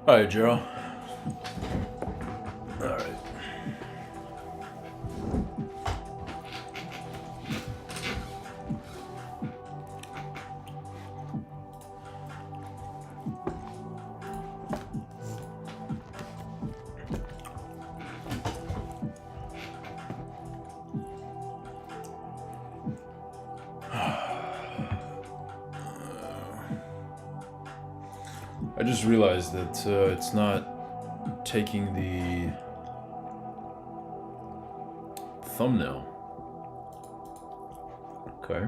All right, Joe. All right. I just realized that it's not taking the thumbnail. Okay.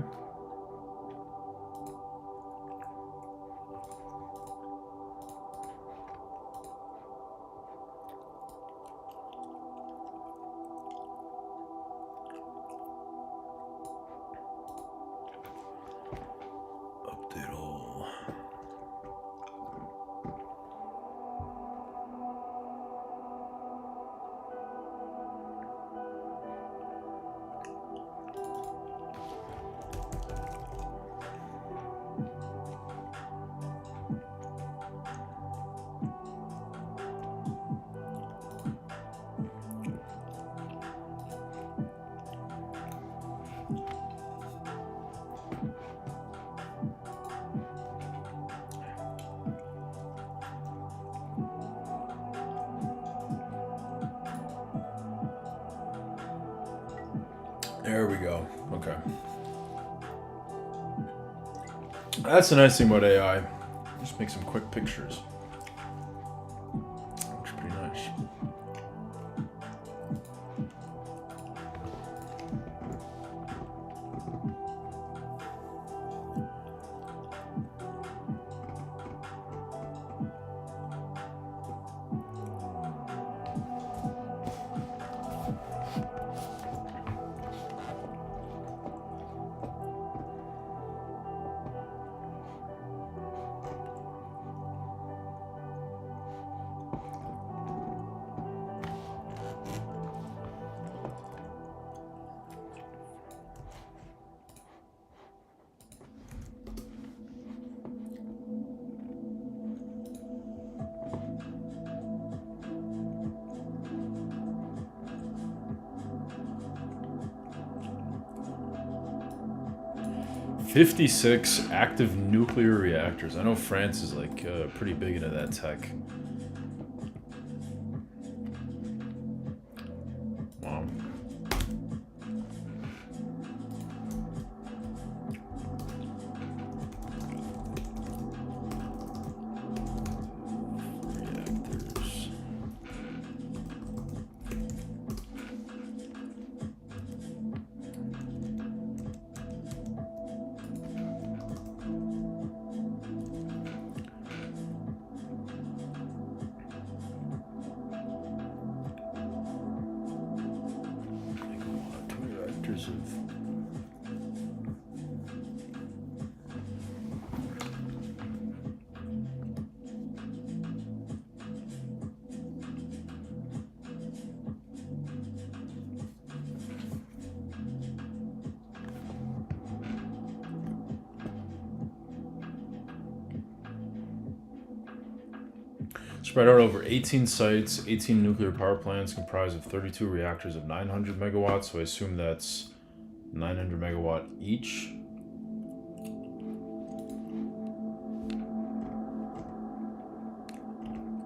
Update all. There we go. Okay. That's the nice thing about AI. Just make some quick pictures. Looks pretty nice. "56 active nuclear reactors." I know France is like pretty big into that tech. Wow. Reactors. Of spread out over 18 sites, 18 nuclear power plants comprised of 32 reactors of 900 megawatts, so I assume that's 900 megawatt each.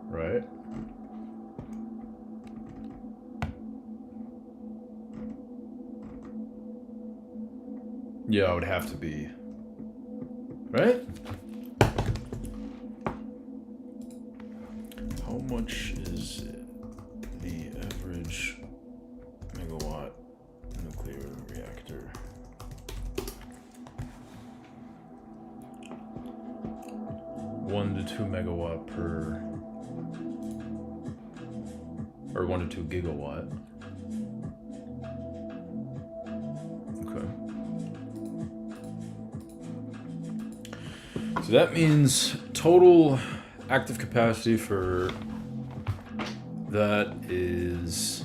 Right? Yeah, it would have to be. Right? How much is the average megawatt nuclear reactor? One to 2 megawatt per, or 1 to 2 gigawatt. Okay. So that means total active capacity for that is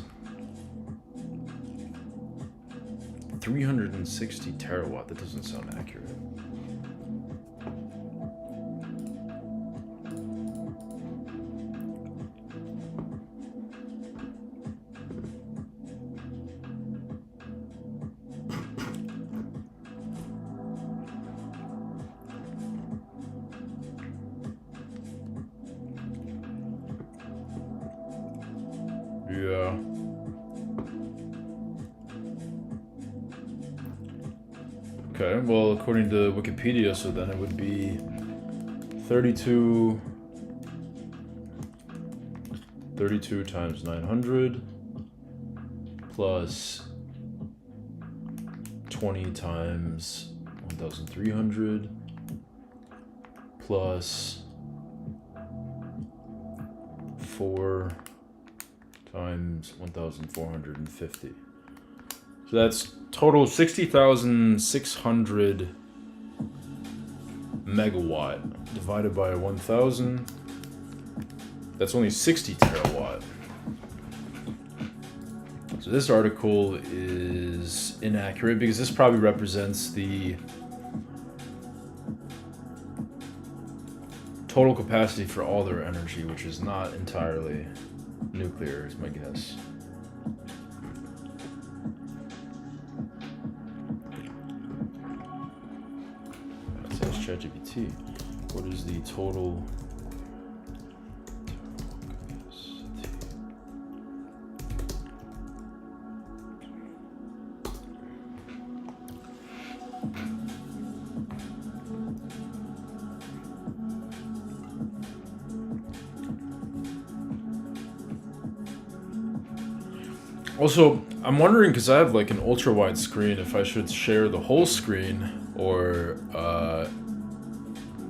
360 terawatt. That doesn't sound accurate. Yeah. Okay, well, according to Wikipedia, so then it would be 32 times 900 plus 20 times 1,300 plus 4 times 1,450. So that's total 60,600 megawatt divided by 1,000. That's only 60 terawatt. So this article is inaccurate because this probably represents the total capacity for all their energy, which is not entirely nuclear, is my guess. Let's ask ChatGPT. What is the total capacity? Also, I'm wondering, because I have like an ultra wide screen, if I should share the whole screen or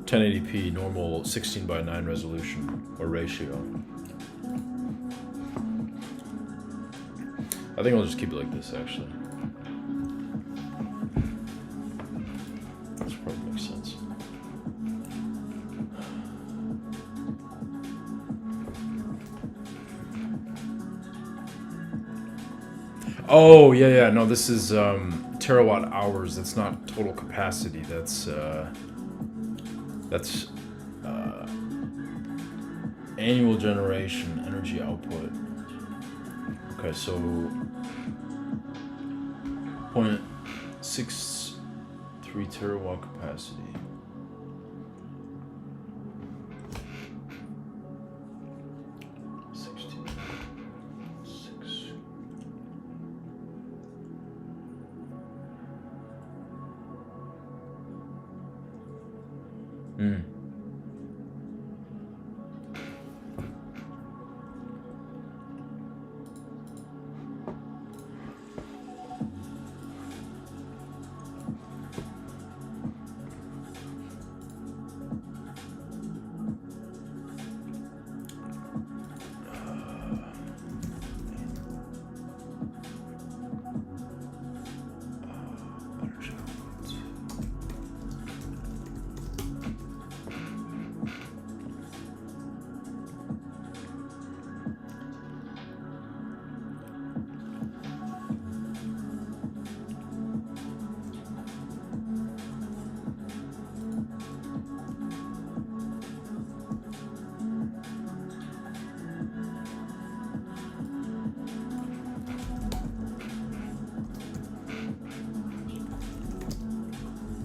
1080p normal 16:9 resolution or ratio. I think I'll just keep it like this, actually. This probably makes sense. Oh, yeah, no, this is terawatt hours. That's not total capacity. That's annual generation energy output. Okay, so 0.63 terawatt capacity.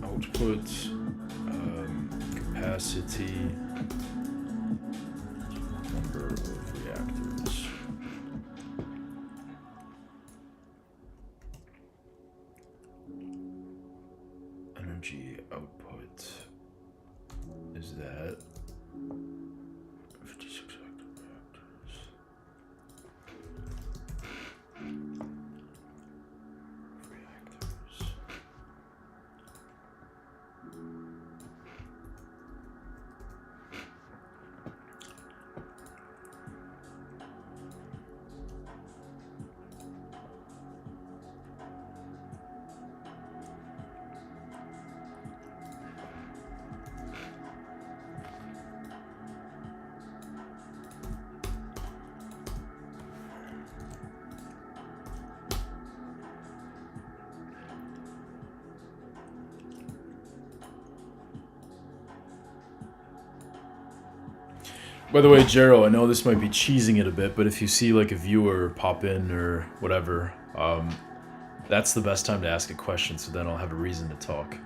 Output capacity, number of reactors. energy output is that 56 active reactors. Reactors. By the way, Jero, I know this might be cheesing it a bit, but if you see like a viewer pop in or whatever, that's the best time to ask a question, so then I'll have a reason to talk.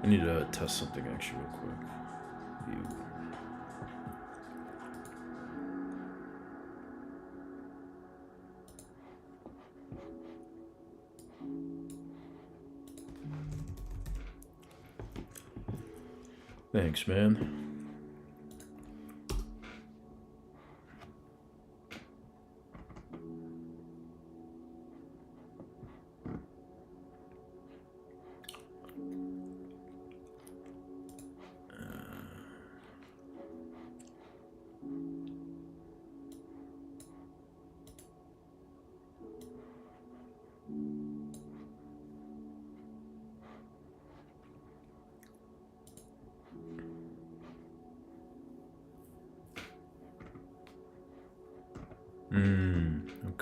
I need to test something actually real quick. Thanks, man.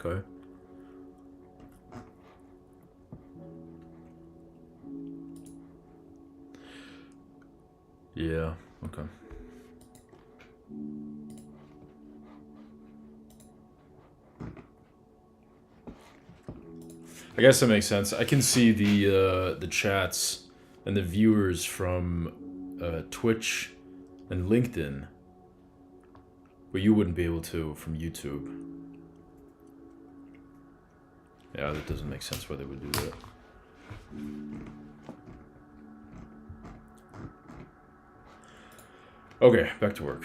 Okay. Yeah, okay. I guess that makes sense. I can see the chats and the viewers from Twitch and LinkedIn, but you wouldn't be able to from YouTube. Yeah, that doesn't make sense why they would do that. Okay, back to work.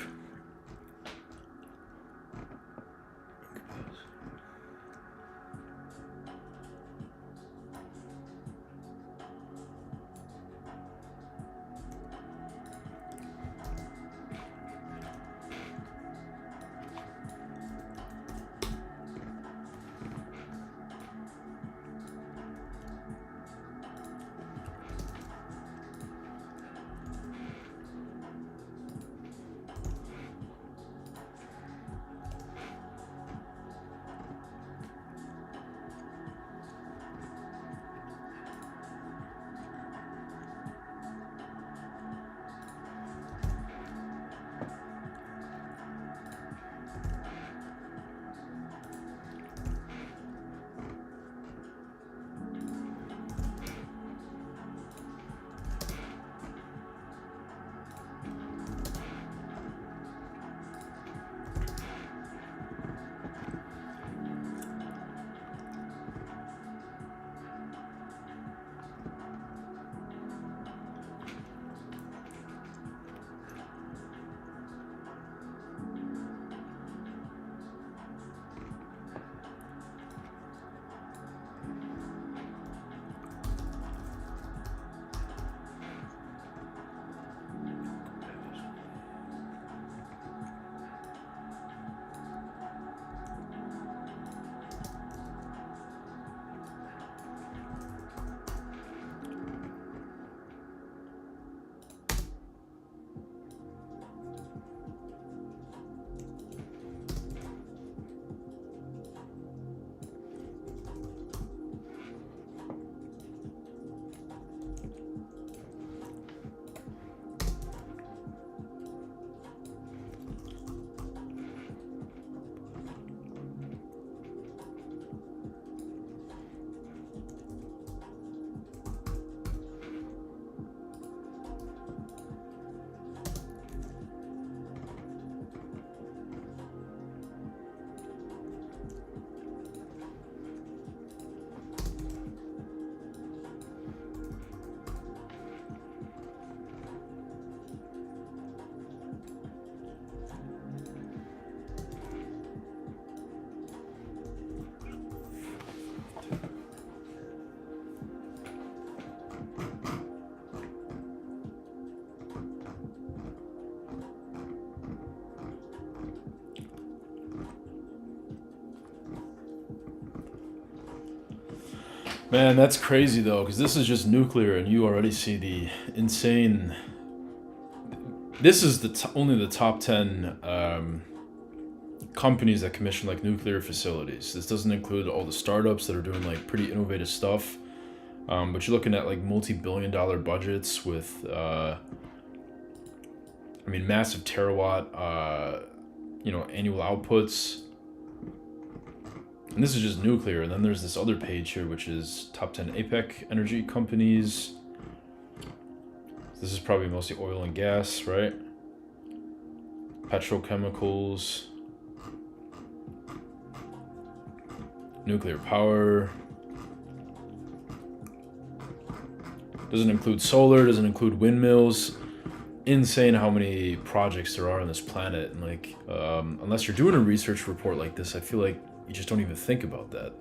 Man, that's crazy though, because this is just nuclear, and you already see the insane. This is only the top 10 companies that commission like nuclear facilities. This doesn't include all the startups that are doing like pretty innovative stuff. But you're looking at like multi-billion-dollar budgets with, massive terawatt, annual outputs. And this is just nuclear. And then there's this other page here, which is top 10 APEC energy companies. This is probably mostly oil and gas, right? Petrochemicals. Nuclear power. Doesn't include solar, doesn't include windmills. Insane how many projects there are on this planet. And like, unless you're doing a research report like this, I feel like you just don't even think about that.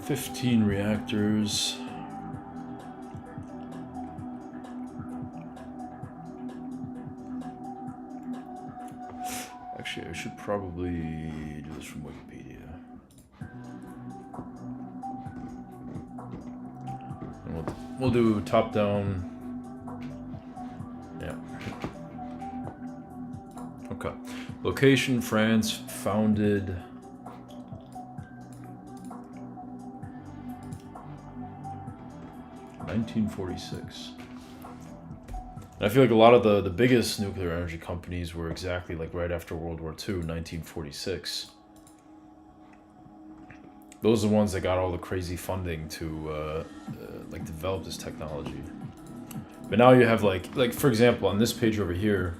$15 reactors. Actually, I should probably do this from Wikipedia. And we'll do top down. Yeah. Okay. Location: France. Founded. (1946). I feel like a lot of the biggest nuclear energy companies were exactly like right after World War II, 1946. Those are the ones that got all the crazy funding to like develop this technology. But now you have like for example on this page over here,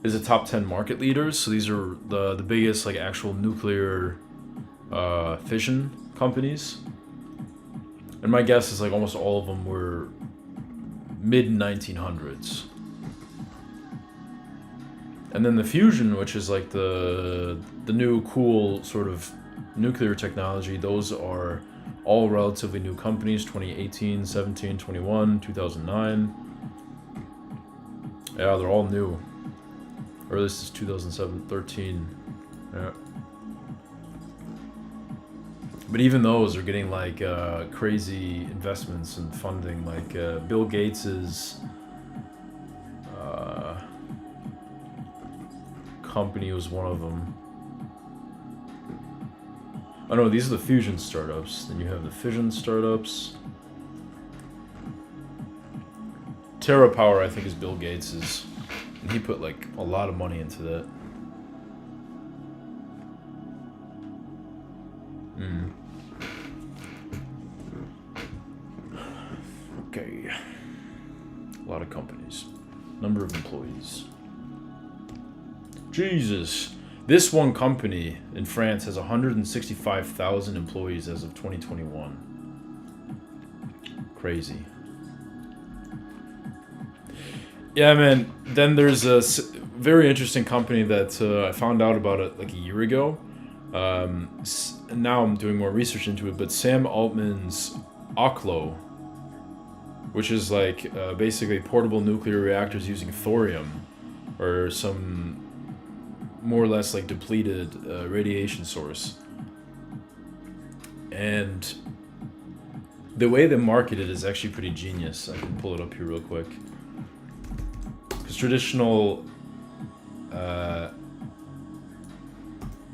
is the top 10 market leaders. So these are the biggest like actual nuclear fission companies. And my guess is like almost all of them were mid 1900s. And then the fusion, which is like the new cool sort of nuclear technology, those are all relatively new companies, 2018, 17, 21, 2009. Yeah, they're all new. Or this is 2007, 13. Yeah. But even those are getting like crazy investments and funding. Like Bill Gates's company was one of them. Oh no, these are the fusion startups. Then you have the fission startups. TerraPower, I think, is Bill Gates's. And he put like a lot of money into that. Okay. A lot of companies. Number of employees. Jesus. This one company in France has 165,000 employees as of 2021. Crazy. Yeah, man. Then there's a very interesting company that I found out about it like a year ago. Now I'm doing more research into it, but Sam Altman's Oklo, which is like basically portable nuclear reactors using thorium, or some more or less like depleted radiation source. And the way they market it is actually pretty genius. I can pull it up here real quick. Because traditional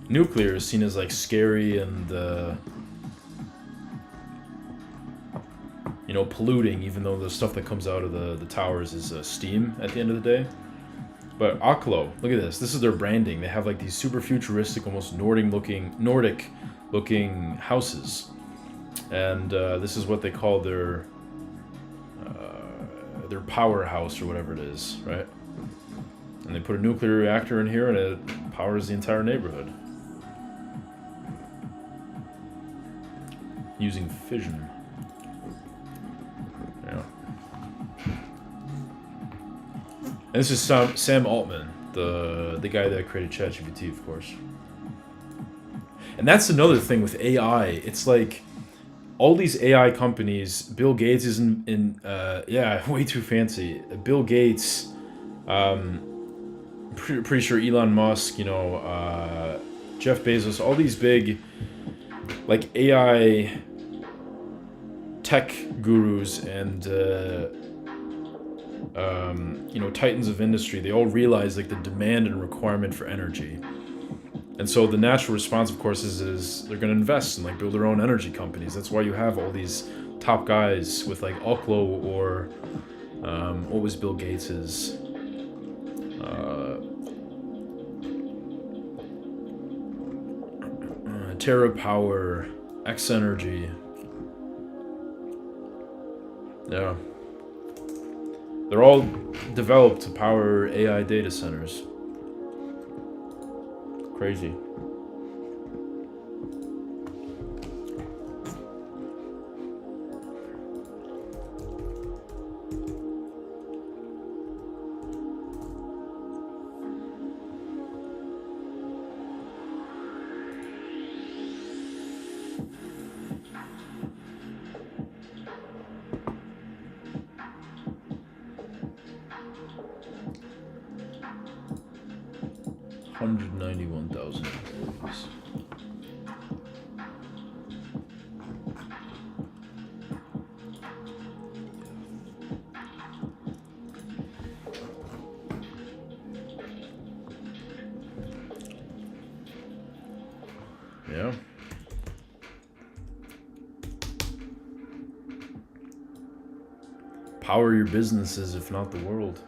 nuclear is seen as like scary and you know, polluting, even though the stuff that comes out of the towers is steam at the end of the day. But Oklo, look at this. This is their branding. They have like these super futuristic, almost Nordic looking houses, and this is what they call their powerhouse or whatever it is, right? And they put a nuclear reactor in here, and it powers the entire neighborhood using fission. Yeah. And this is Sam Altman, the guy that created ChatGPT, of course. And that's another thing with AI. It's like all these AI companies. Bill Gates is yeah, way too fancy. Bill Gates, pretty sure Elon Musk, you know, Jeff Bezos, all these big like AI tech gurus and you know, titans of industry, they all realize like the demand and requirement for energy. And so the natural response, of course, is they're going to invest and like build their own energy companies. That's why you have all these top guys with like Oklo or what was Bill Gates's TerraPower, X Energy. Yeah. They're all developed to power AI data centers. Crazy. $191,000. Yeah. Power your businesses, if not the world.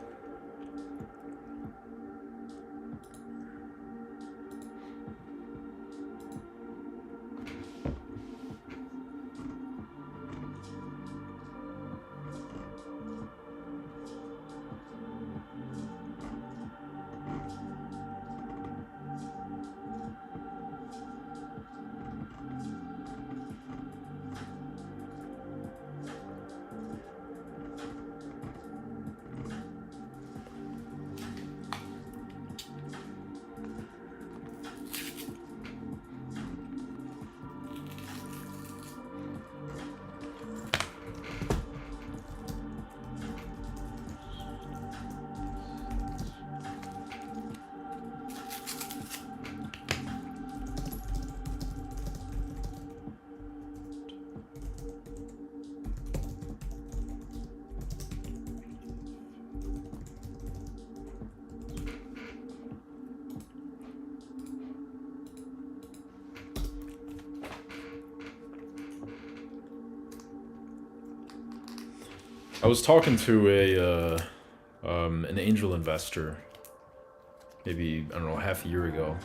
I was talking to an angel investor, maybe, I don't know, half a year ago,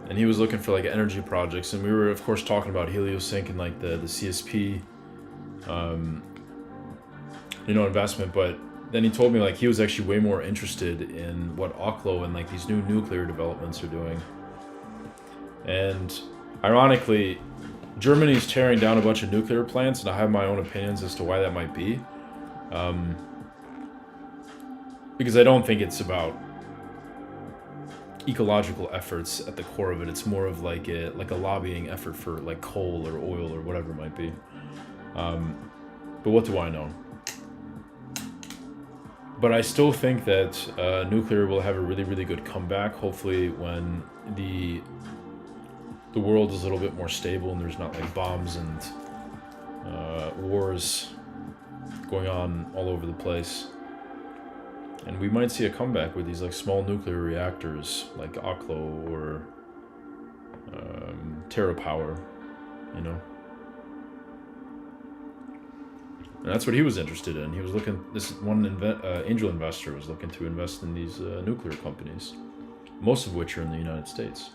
and he was looking for like energy projects, and we were of course talking about Heliosync and like the CSP, you know, investment. But then he told me like he was actually way more interested in what Oklo and like these new nuclear developments are doing. And ironically, Germany's tearing down a bunch of nuclear plants, and I have my own opinions as to why that might be. Because I don't think it's about ecological efforts at the core of it. It's more of like a lobbying effort for like coal or oil or whatever it might be. But what do I know? But I still think that nuclear will have a really, really good comeback. Hopefully, when the world is a little bit more stable and there's not like bombs and wars going on all over the place. And we might see a comeback with these like small nuclear reactors like Oklo or TerraPower, you know. And that's what he was interested in. He was looking. This one angel investor was looking to invest in these nuclear companies, most of which are in the United States.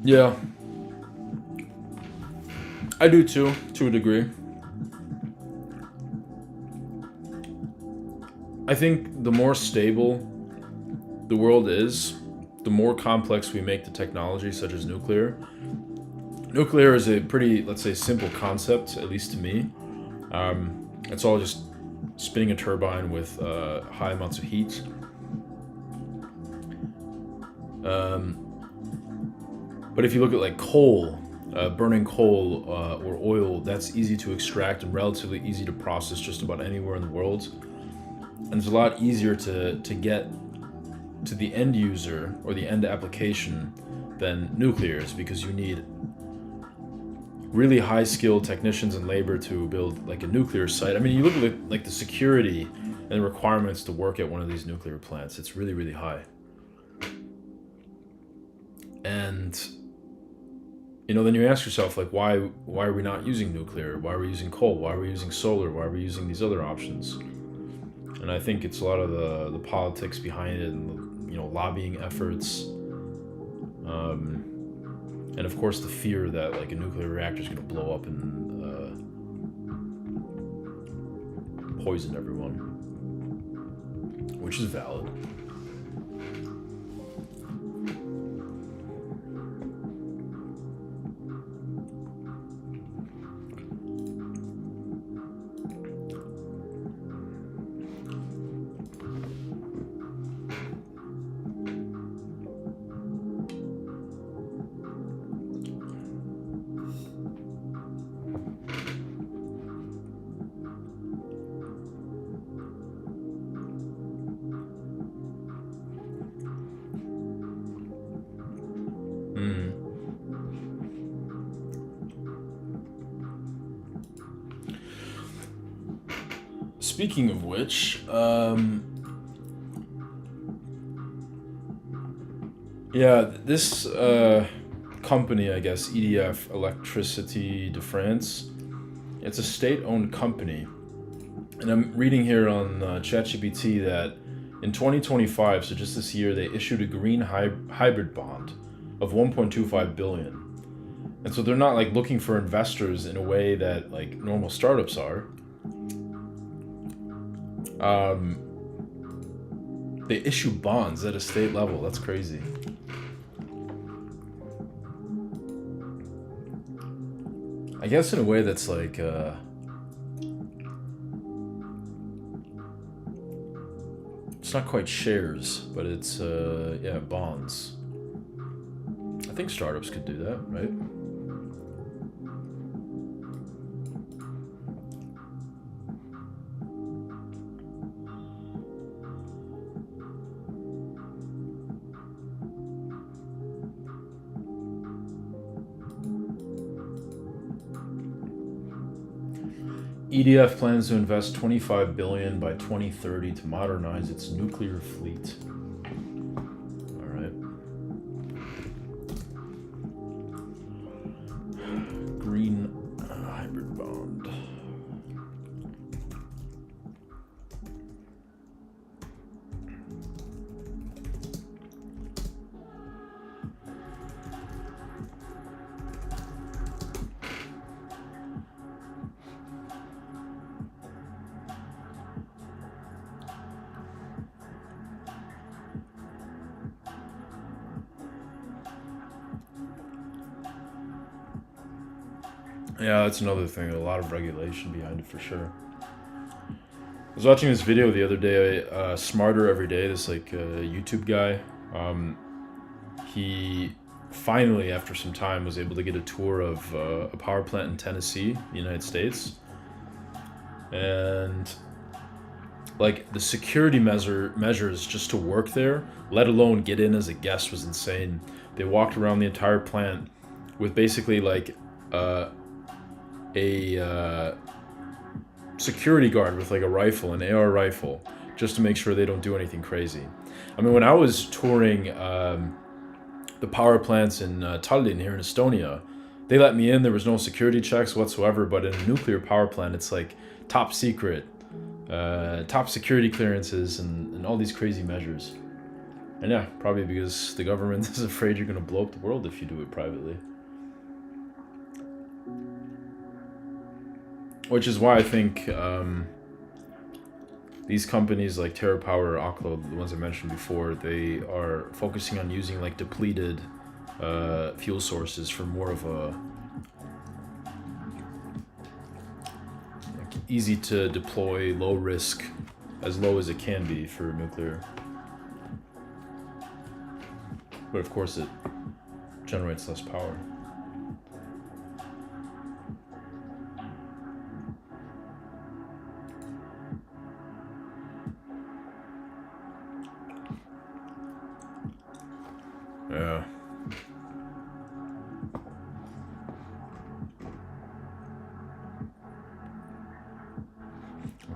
Yeah, I do too, to a degree. I think the more stable the world is, the more complex we make the technology, such as nuclear. Nuclear is a pretty, let's say, simple concept, at least to me. It's all just spinning a turbine with high amounts of heat. But if you look at like coal, burning coal or oil, that's easy to extract and relatively easy to process just about anywhere in the world. And it's a lot easier to get to the end user or the end application than nuclear is, because you need really high skilled technicians and labor to build like a nuclear site. I mean, you look at like the security and the requirements to work at one of these nuclear plants, it's really, really high. And you know, then you ask yourself, like, why are we not using nuclear? Why are we using coal? Why are we using solar? Why are we using these other options? And I think it's a lot of the politics behind it, and the, you know, lobbying efforts, and of course the fear that like a nuclear reactor is going to blow up and poison everyone, which is valid. Speaking of which, yeah, this company, I guess, EDF, Electricity de France, it's a state-owned company. And I'm reading here on ChatGPT that in 2025, so just this year, they issued a green hybrid bond of 1.25 billion. And so they're not like looking for investors in a way that like normal startups are. They issue bonds at a state level. That's crazy. I guess in a way that's like it's not quite shares, but it's yeah, bonds. I think startups could do that, right? EDF plans to invest $25 billion by 2030 to modernize its nuclear fleet. All right. Green hybrid bond. Yeah, that's another thing. A lot of regulation behind it for sure. I was watching this video the other day. Smarter Every Day. This like YouTube guy. He finally, after some time, was able to get a tour of a power plant in Tennessee, the United States, and like the security measures just to work there, let alone get in as a guest, was insane. They walked around the entire plant with basically like a security guard with like a rifle, an AR rifle, just to make sure they don't do anything crazy. I mean, when I was touring the power plants in Tallinn here in Estonia, they let me in. There was no security checks whatsoever. But in a nuclear power plant, it's like top secret, top security clearances, and all these crazy measures. And yeah, probably because the government is afraid you're going to blow up the world if you do it privately. Which is why I think these companies like TerraPower or Oklo, the ones I mentioned before, they are focusing on using like depleted fuel sources for more of a like, easy to deploy, low risk, as low as it can be for nuclear. But of course it generates less power. Yeah.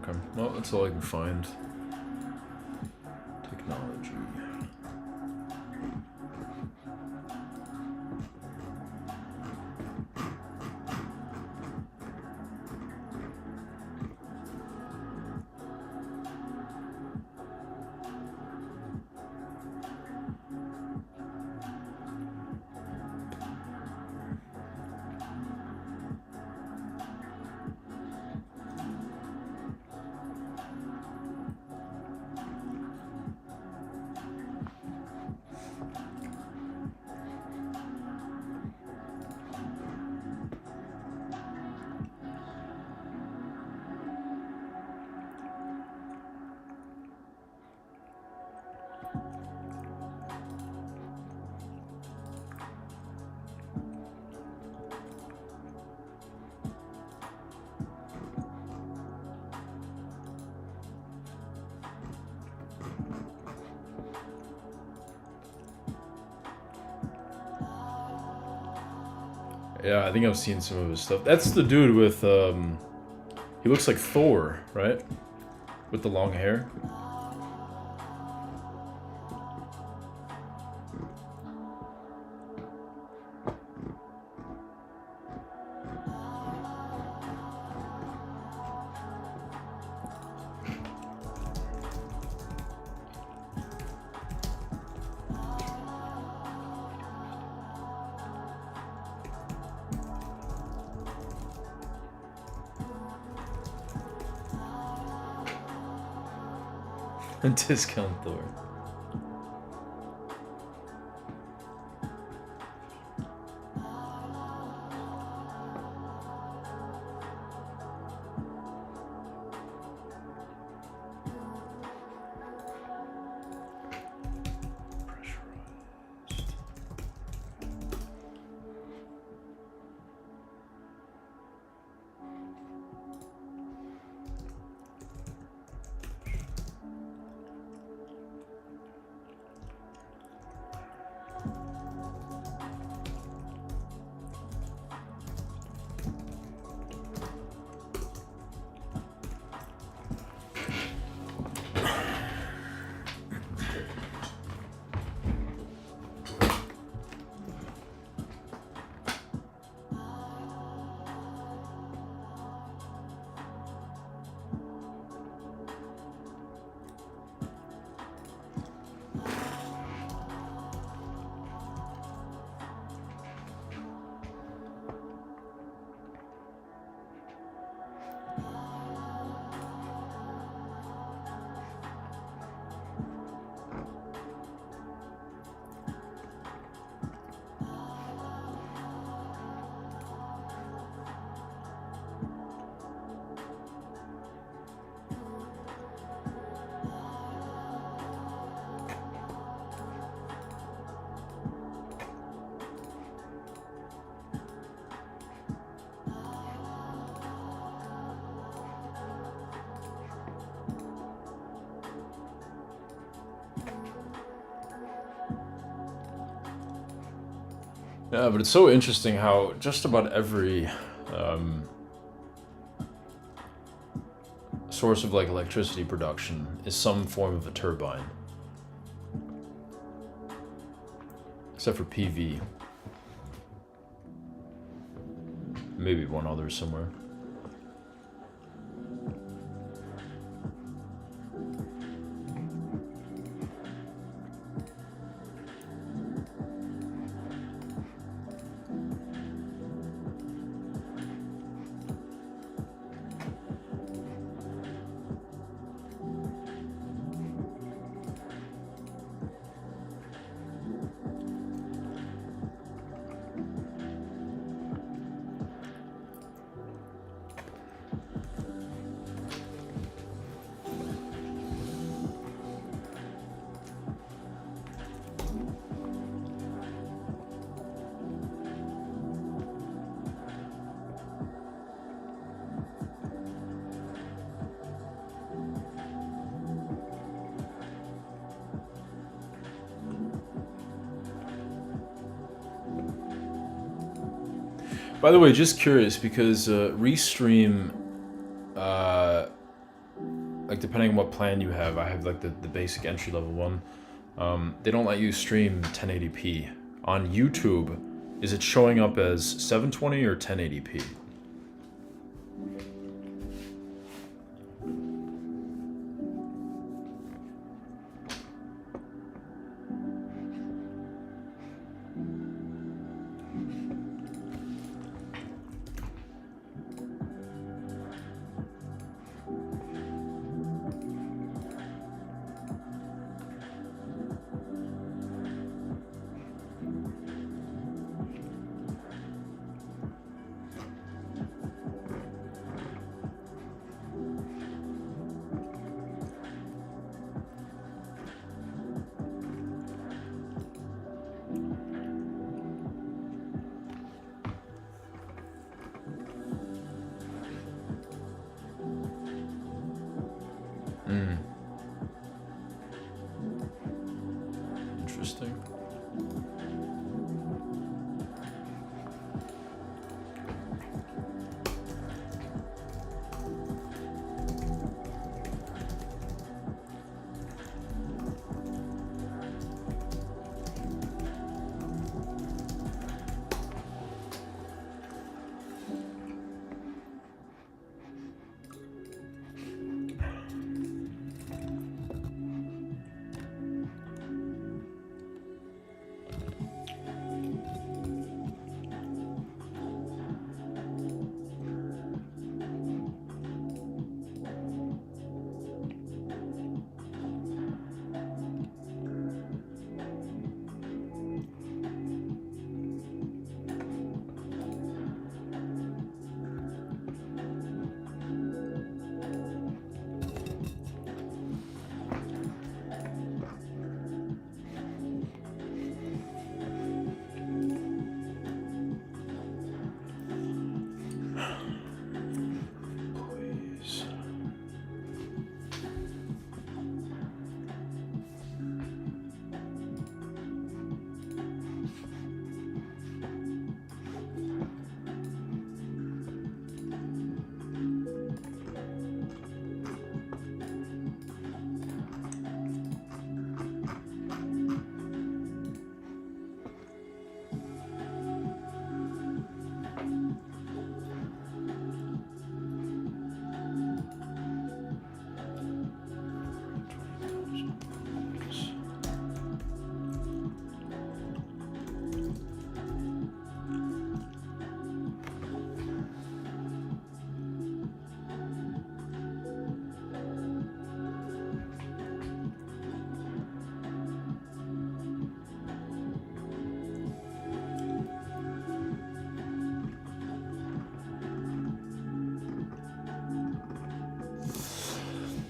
Okay. Well, that's all I can find. Technology. Yeah, I think I've seen some of his stuff. That's the dude with, he looks like Thor, right? With the long hair. Discount Thor. Yeah, but it's so interesting how just about every source of like electricity production is some form of a turbine, except for PV. Maybe one other somewhere. By the way, just curious because Restream, like depending on what plan you have, I have like the basic entry level one. They don't let you stream 1080p. On YouTube, is it showing up as 720 or 1080p? Interesting.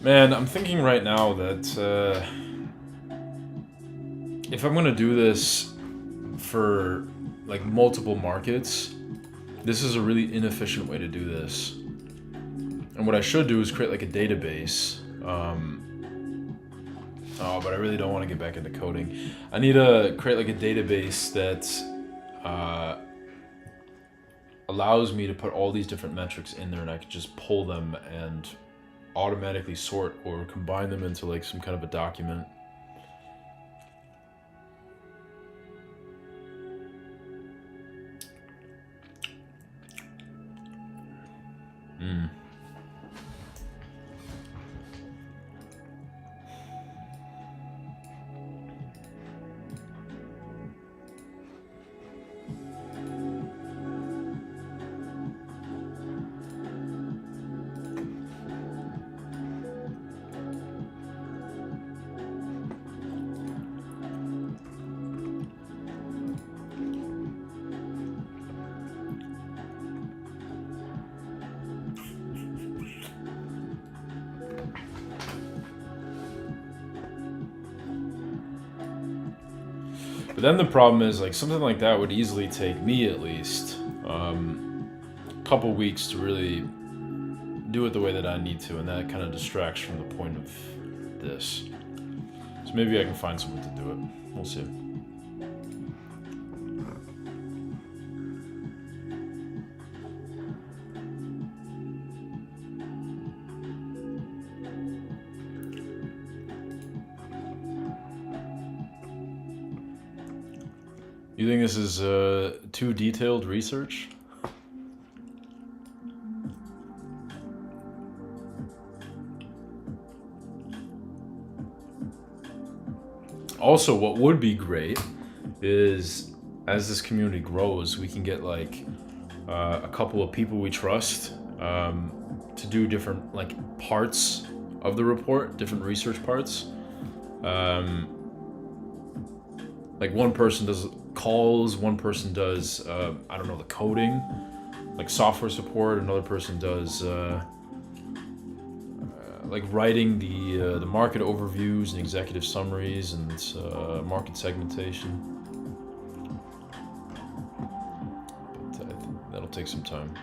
Man, I'm thinking right now that if I'm gonna do this for like multiple markets, this is a really inefficient way to do this. And what I should do is create like a database. Oh, but I really don't want to get back into coding. I need to create like a database that uh, allows me to put all these different metrics in there, and I can just pull them and automatically sort or combine them into like some kind of a document. But then the problem is, like, something like that would easily take me at least a couple weeks to really do it the way that I need to, and that kind of distracts from the point of this. So maybe I can find someone to do it. We'll see. You think this is too detailed research? Also, what would be great is, as this community grows, we can get like a couple of people we trust to do different like parts of the report, different research parts. Like one person does calls, one person does I don't know, the coding, like software support. Another person does like writing the market overviews and executive summaries and market segmentation. But I think that'll take some time.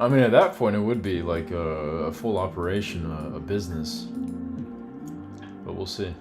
I mean, at that point, it would be like a full operation, a business. But we'll see.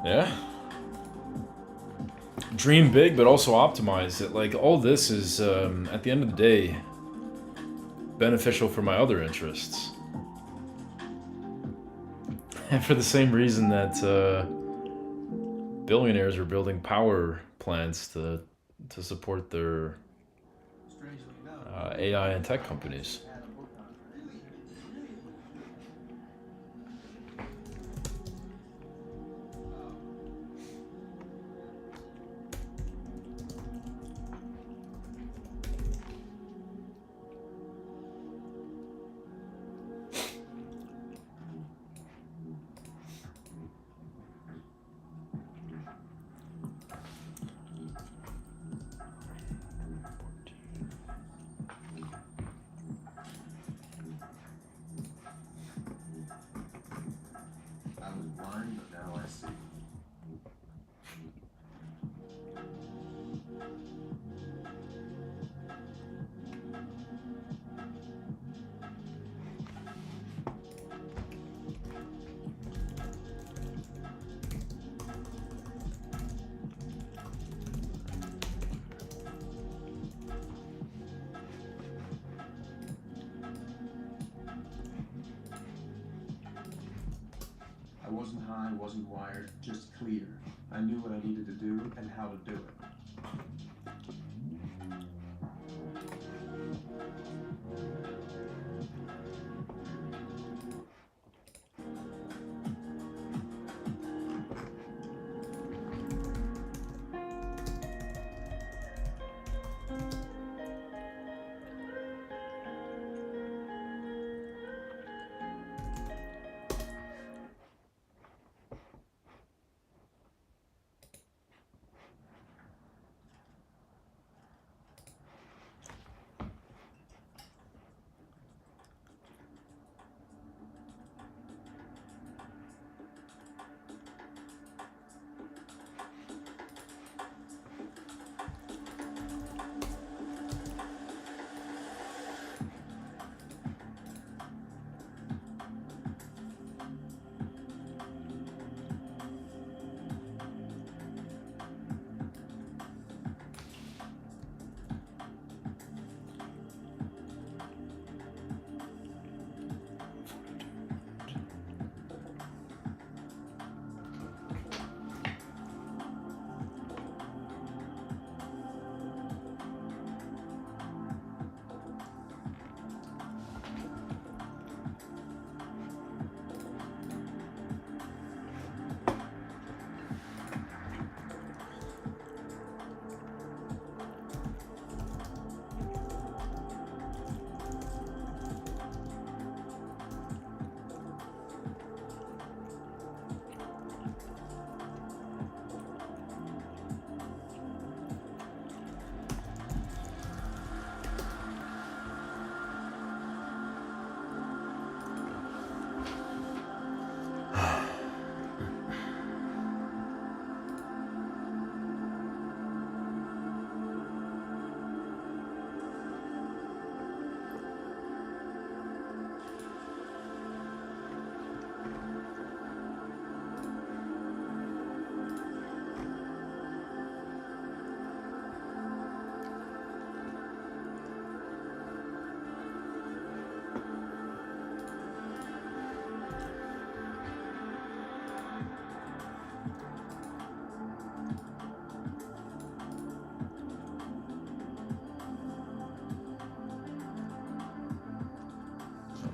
Yeah. Dream big, but also optimize it. Like, all this is, at the end of the day, beneficial for my other interests. And for the same reason that billionaires are building power plants to support their AI and tech companies. wasn't high, wasn't wired, just clear. I knew what I needed to do and how to do it.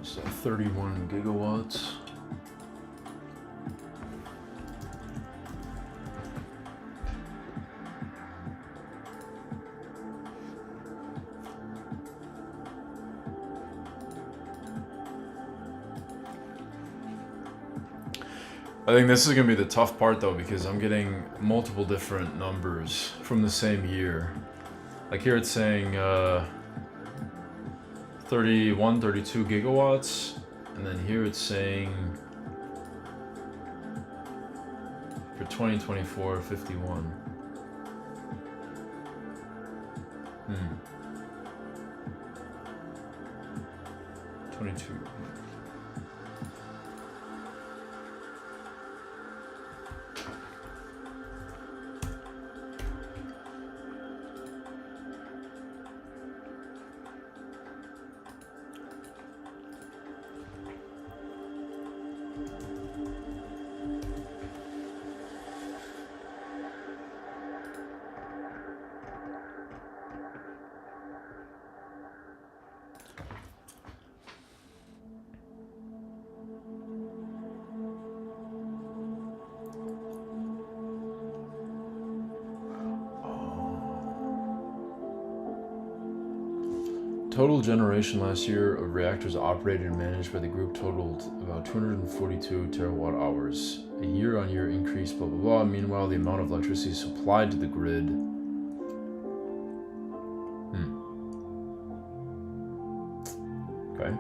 So 31 gigawatts. I think this is going to be the tough part though, because I'm getting multiple different numbers from the same year. Like here it's saying 31, 32 gigawatts, and then here it's saying for 2024, 51. 22. Total generation last year of reactors operated and managed by the group totaled about 242 terawatt hours. A year-on-year increase, blah blah blah. Meanwhile, the amount of electricity supplied to the grid. Okay.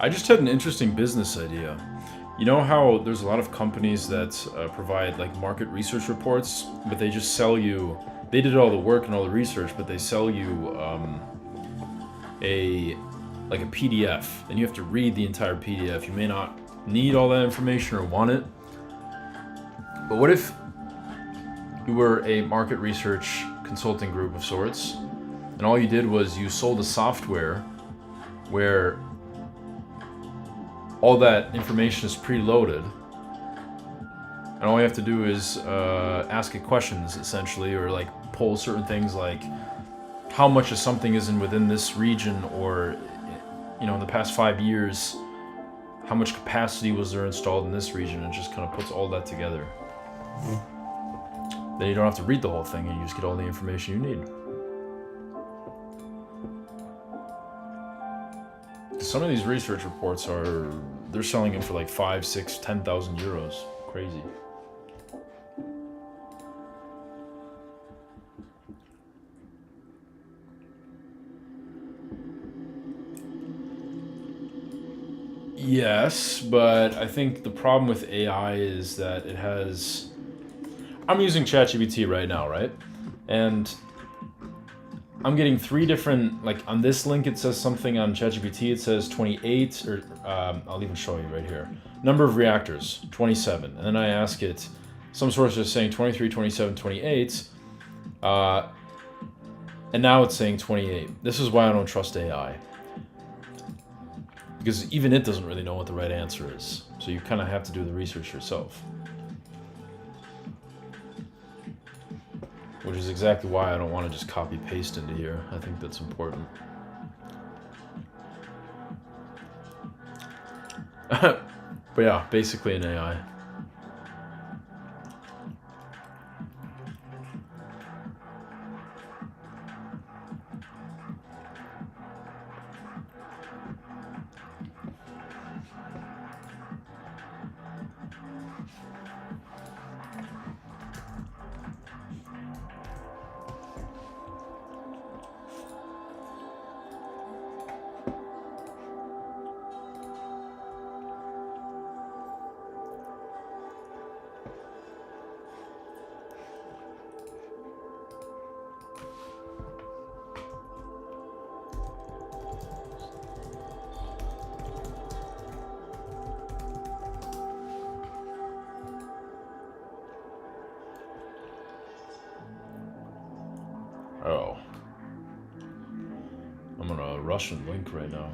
I just had an interesting business idea. You know how there's a lot of companies that provide like market research reports, but they just sell you. They did all the work and all the research, but they sell you a PDF, and you have to read the entire PDF. You may not need all that information or want it, but what if you were a market research consulting group of sorts, and all you did was you sold a software where all that information is preloaded, and all you have to do is ask it questions, essentially, or like pull certain things like how much of something is within this region, or in the past 5 years, how much capacity was there installed in this region, and it just kind of puts all that together. Then you don't have to read the whole thing, and you just get all the information you need. Some of these research reports they're selling them for like 5, 6, 10,000 euros. Crazy. Yes, but I think the problem with AI is that it has... I'm using ChatGPT right now, right? And I'm getting 3 different, like on this link it says something on ChatGPT, it says 28, or I'll even show you right here. Number of reactors, 27. And then I ask it, some sources are saying 23, 27, 28. And now it's saying 28. This is why I don't trust AI. Because even it doesn't really know what the right answer is. So you kind of have to do the research yourself. Which is exactly why I don't want to just copy paste into here. I think that's important. But yeah, basically an AI. Oh. I'm on a Russian link right now.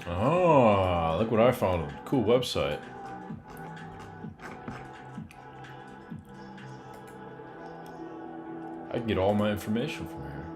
Oh, look what I found. Cool website. I can get all my information from here.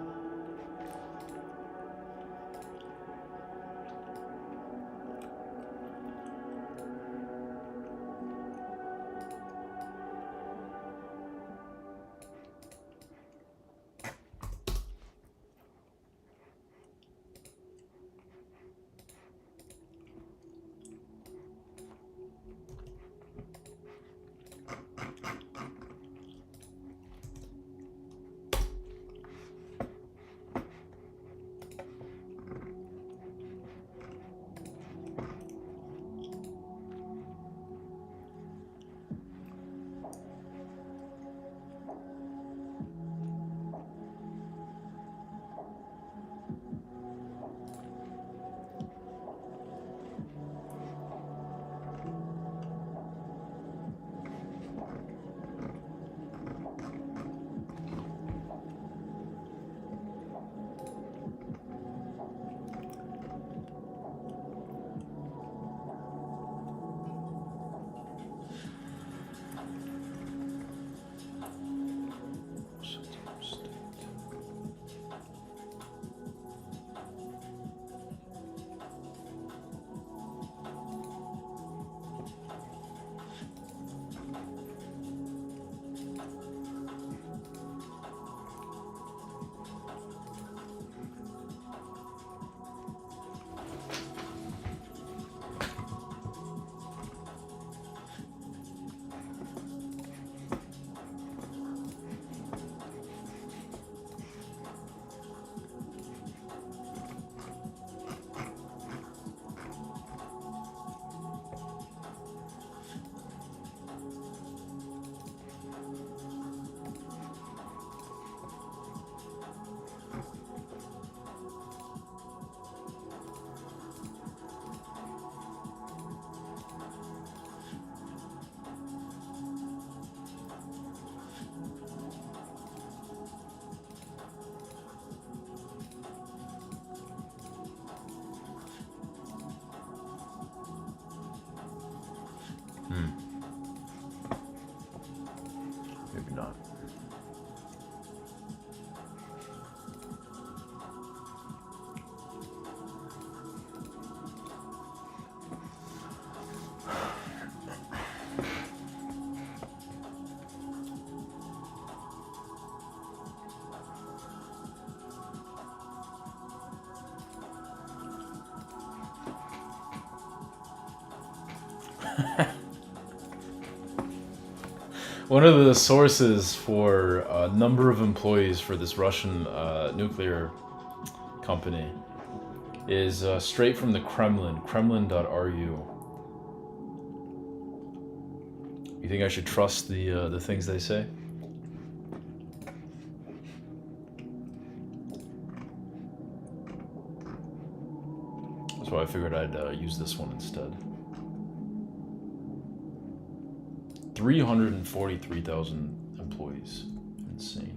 Maybe not. One of the sources for a number of employees for this Russian nuclear company is straight from the Kremlin, kremlin.ru. You think I should trust the things they say? That's why I figured I'd use this one instead. 343,000 employees. Insane.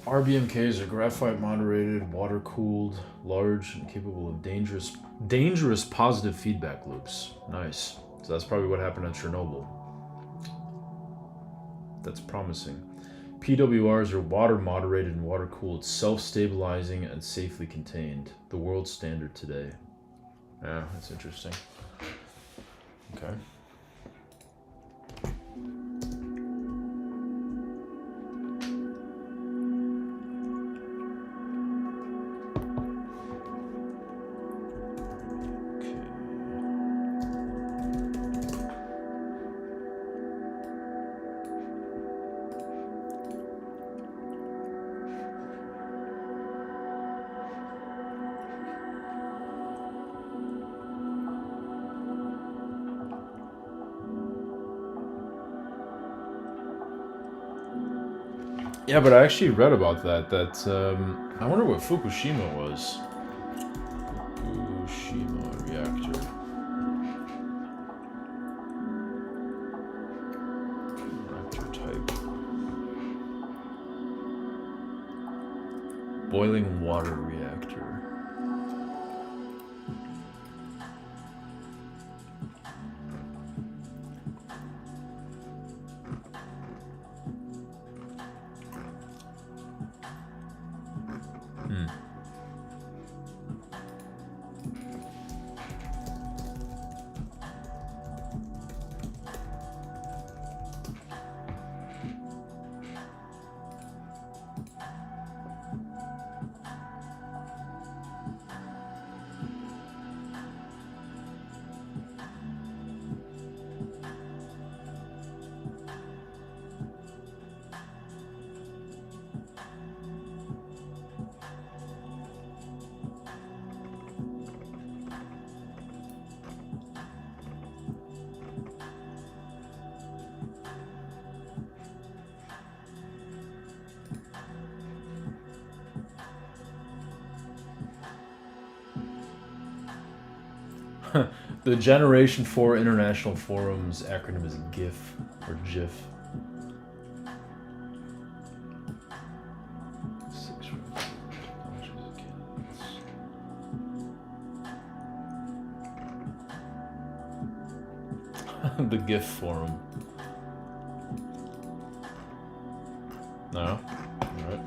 RBMKs are graphite moderated, water cooled, large, and capable of dangerous positive feedback loops. Nice. So that's probably what happened at Chernobyl. That's promising. PWRs are water moderated and water cooled, self-stabilizing and safely contained. The world standard today. Yeah, that's interesting. Okay. Yeah, but I actually read about that. I wonder what Fukushima was. Fukushima reactor. Reactor type. Boiling water reactor. The Generation 4 International Forum's acronym is GIF or GIF. The GIF forum. No? Alright.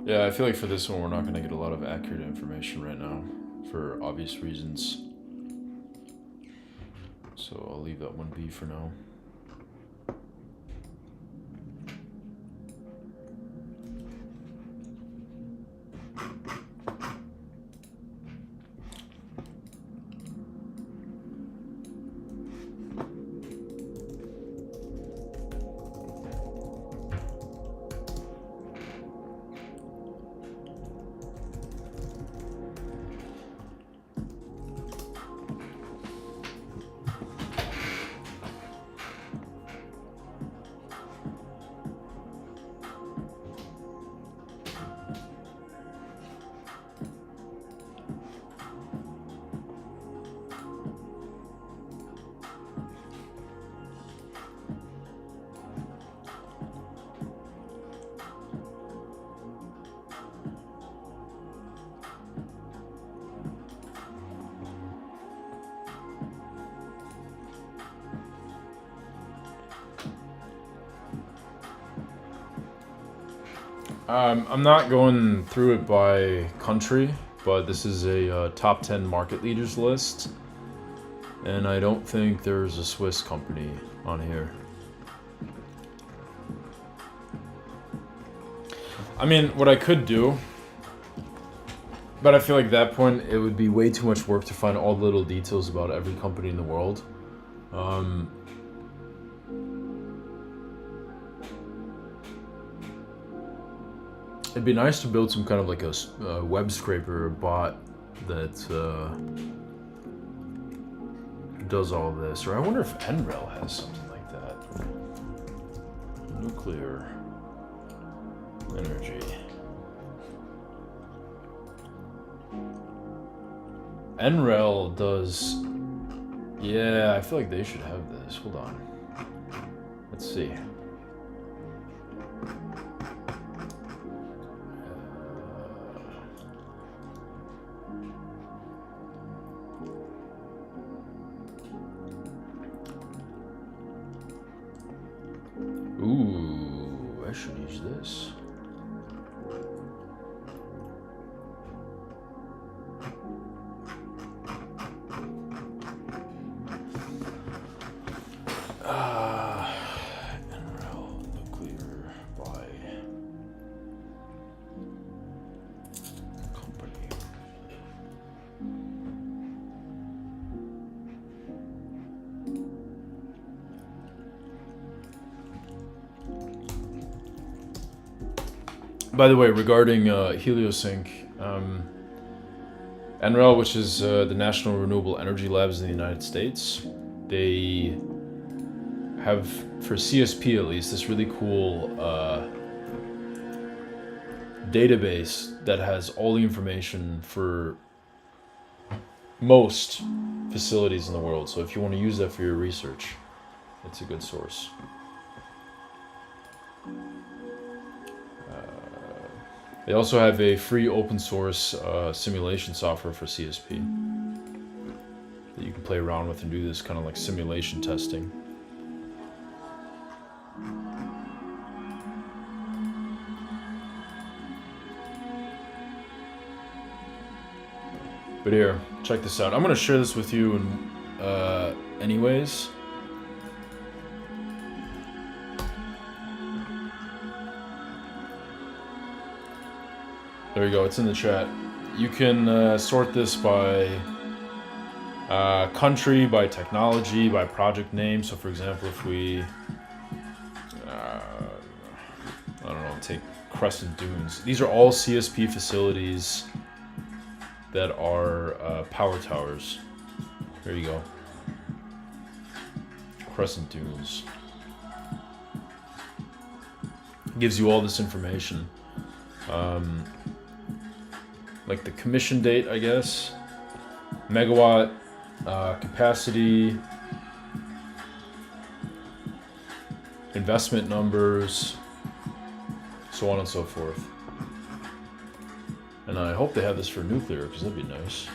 Yeah, I feel like for this one we're not going to get a lot of accurate information right now, for obvious reasons. So I'll leave that one be for now. I'm not going through it by country, but this is a top 10 market leaders list. And I don't think there's a Swiss company on here. I mean, what I could do, but I feel like at that point it would be way too much work to find all the little details about every company in the world. It'd be nice to build some kind of like a web scraper or bot that does all this. Or I wonder if NREL has something like that. Nuclear energy. NREL does... Yeah, I feel like they should have this. Hold on. Let's see. Ooh, I should use this. NREL nuclear by company. By the way, regarding Heliosync, NREL, which is the National Renewable Energy Labs in the United States, they have, for CSP at least, this really cool database that has all the information for most facilities in the world. So if you want to use that for your research, it's a good source. They also have a free open source simulation software for CSP that you can play around with and do this kind of like simulation testing. But here, check this out. I'm going to share this with you anyways. There you go, it's in the chat. You can sort this by country, by technology, by project name. So for example, if we, I don't know, take Crescent Dunes. These are all CSP facilities that are power towers. There you go. Crescent Dunes. Gives you all this information. Like the commission date, I guess, megawatt, capacity, investment numbers, so on and so forth. And I hope they have this for nuclear, because that'd be nice.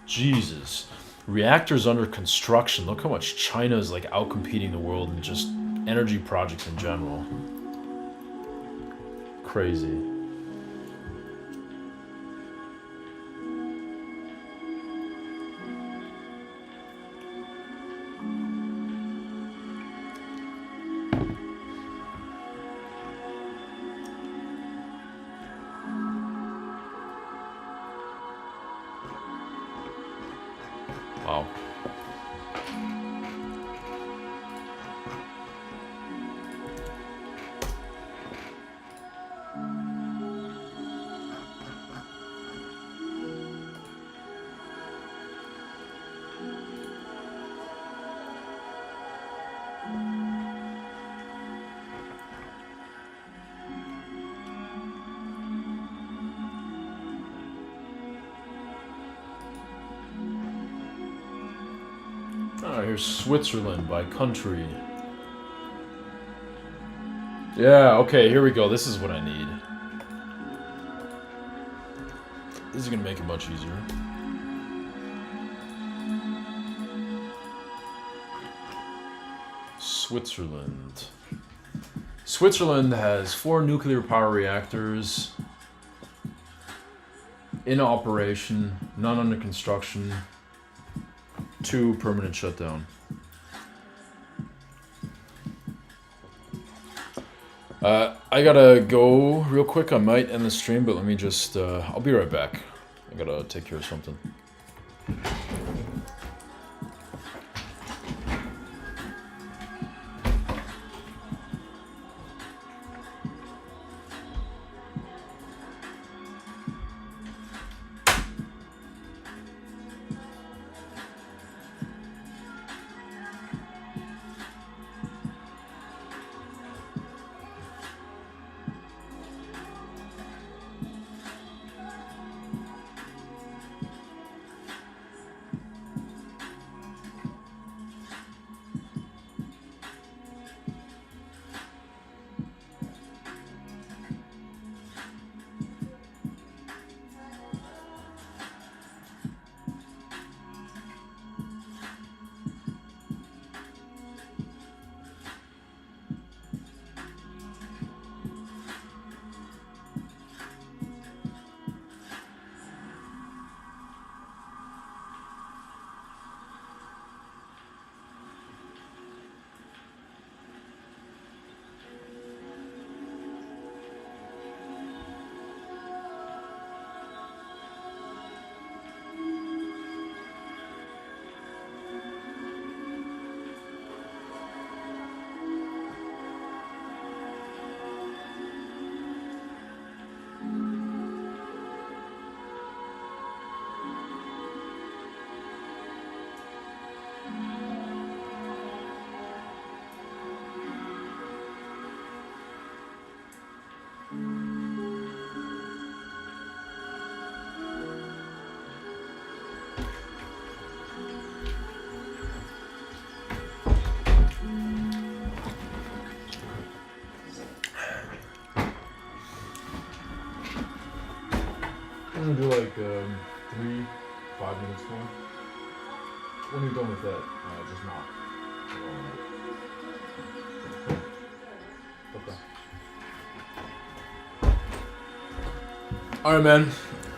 Jesus. Reactors under construction. Look how much China is like outcompeting the world in just energy projects in general. Crazy. Wow. Oh, here's Switzerland by country. Yeah, okay, here we go. This is what I need. This is gonna make it much easier. Switzerland. Switzerland has 4 nuclear power reactors in operation, none under construction, 2 permanent shutdown. I gotta go real quick. I might end the stream, but let me just, I'll be right back. I gotta take care of something. I'm gonna do like 3-5 minutes more. When you're done with that, just knock. Okay. Alright, man.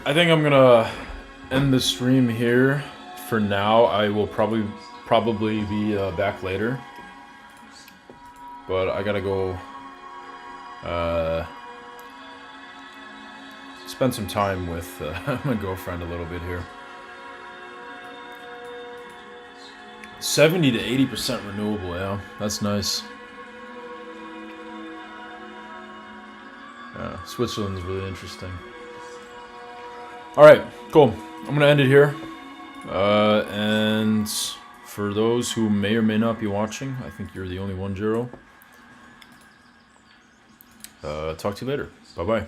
I think I'm gonna end the stream here for now. I will probably be back later. But I gotta go spend some time with my girlfriend a little bit here. 70 to 80% renewable, yeah. That's nice. Yeah, Switzerland's really interesting. Alright, cool. I'm gonna end it here. And for those who may or may not be watching, I think you're the only one, Jiro. Talk to you later. Bye-bye.